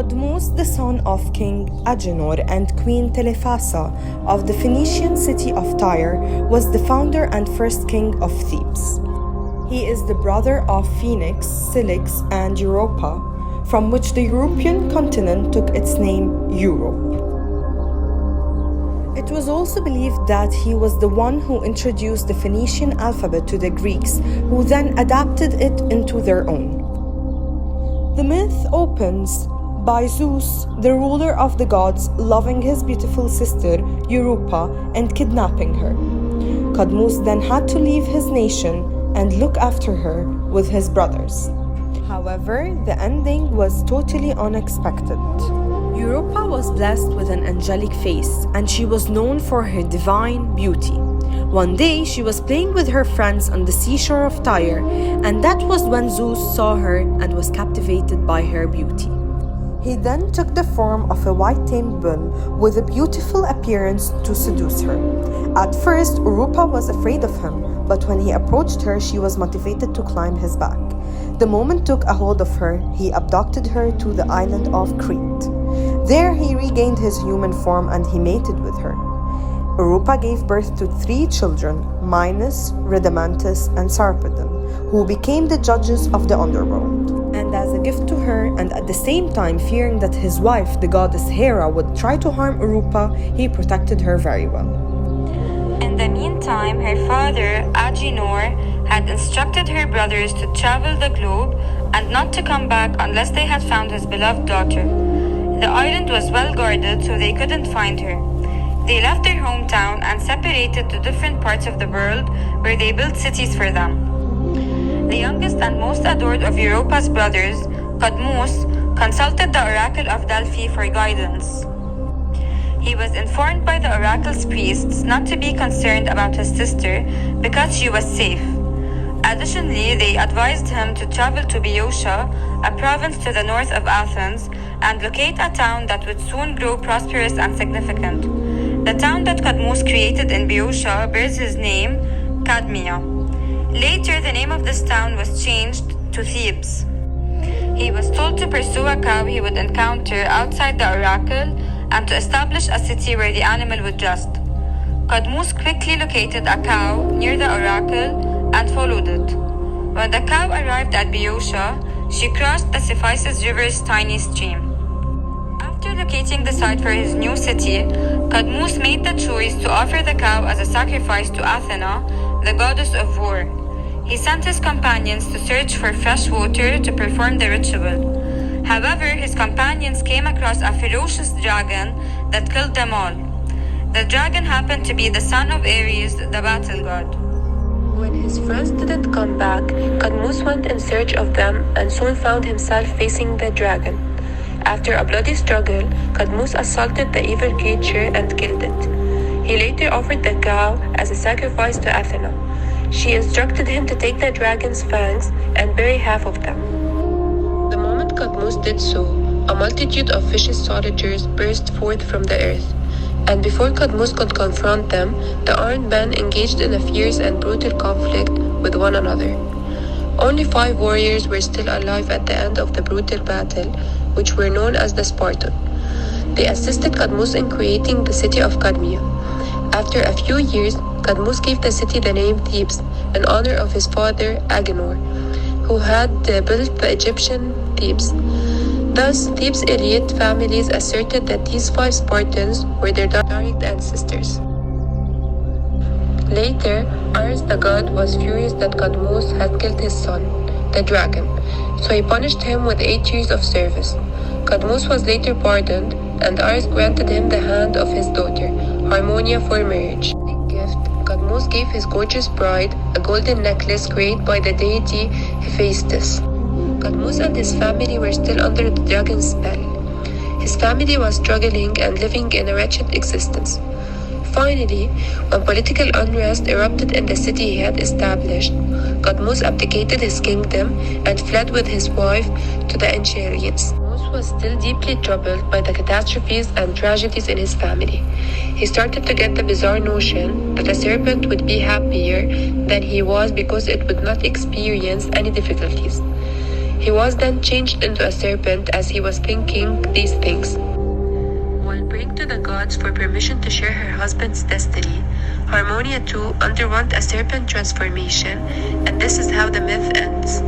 Cadmus, the son of King Agenor and Queen Telephassa of the Phoenician city of Tyre, was the founder and first king of Thebes. He is the brother of Phoenix, Cilix, and Europa, from which the European continent took its name Europe. It was also believed that he was the one who introduced the Phoenician alphabet to the Greeks, who then adapted it into their own. The myth opens by Zeus, the ruler of the gods, loving his beautiful sister Europa and kidnapping her. Cadmus then had to leave his nation and look after her with his brothers. However, the ending was totally unexpected. Europa was blessed with an angelic face, and she was known for her divine beauty. One day, she was playing with her friends on the seashore of Tyre, and that was when Zeus saw her and was captivated by her beauty. He then took the form of a white-tamed bull with a beautiful appearance to seduce her. At first, Europa was afraid of him, but when he approached her, she was motivated to climb his back. The moment took a hold of her, he abducted her to the island of Crete. There he regained his human form and he mated with her. Europa gave birth to 3 children, Minos, Rhadamanthus, and Sarpedon, who became the judges of the underworld. And as a gift to her, and at the same time fearing that his wife, the goddess Hera, would try to harm Europa, he protected her very well. In the meantime, her father, Agenor, had instructed her brothers to travel the globe and not to come back unless they had found his beloved daughter. The island was well guarded, so they couldn't find her. They left their hometown and separated to different parts of the world where they built cities for them. The youngest and most adored of Europa's brothers, Cadmus, consulted the oracle of Delphi for guidance. He was informed by the oracle's priests not to be concerned about his sister because she was safe. Additionally, they advised him to travel to Boeotia, a province to the north of Athens, and locate a town that would soon grow prosperous and significant. The town that Cadmus created in Boeotia bears his name, Cadmia. Later, the name of this town was changed to Thebes. He was told to pursue a cow he would encounter outside the oracle and to establish a city where the animal would rest. Cadmus quickly located a cow near the oracle and followed it. When the cow arrived at Boeotia, she crossed the Cephisus River's tiny stream. After locating the site for his new city, Cadmus made the choice to offer the cow as a sacrifice to Athena, the goddess of war. He sent his companions to search for fresh water to perform the ritual. However, his companions came across a ferocious dragon that killed them all. The dragon happened to be the son of Ares, the battle god. When his friends didn't come back, Cadmus went in search of them and soon found himself facing the dragon. After a bloody struggle, Cadmus assaulted the evil creature and killed it. He later offered the cow as a sacrifice to Athena. She instructed him to take the dragon's fangs and bury half of them. The moment Cadmus did so, a multitude of vicious soldiers burst forth from the earth. And before Cadmus could confront them, the armed men engaged in a fierce and brutal conflict with one another. Only 5 warriors were still alive at the end of the brutal battle, which were known as the Spartan. They assisted Cadmus in creating the city of Cadmia. After a few years, Cadmus gave the city the name Thebes in honor of his father Agenor, who had built the Egyptian Thebes. Thus, Thebes' elite families asserted that these 5 Spartans were their direct ancestors. Later, Ares the god was furious that Cadmus had killed his son, the dragon, so he punished him with 8 years of service. Cadmus was later pardoned, and Ares granted him the hand of his daughter, Harmonia, for marriage. In gift, Cadmus gave his gorgeous bride a golden necklace created by the deity Hephaestus. Cadmus and his family were still under the dragon's spell. His family was struggling and living in a wretched existence. Finally, when political unrest erupted in the city he had established, Cadmus abdicated his kingdom and fled with his wife to the Enchirians. Cadmus was still deeply troubled by the catastrophes and tragedies in his family. He started to get the bizarre notion that a serpent would be happier than he was because it would not experience any difficulties. He was then changed into a serpent as he was thinking these things. While praying to the gods for permission to share her husband's destiny, Harmonia too underwent a serpent transformation, and this is how the myth ends.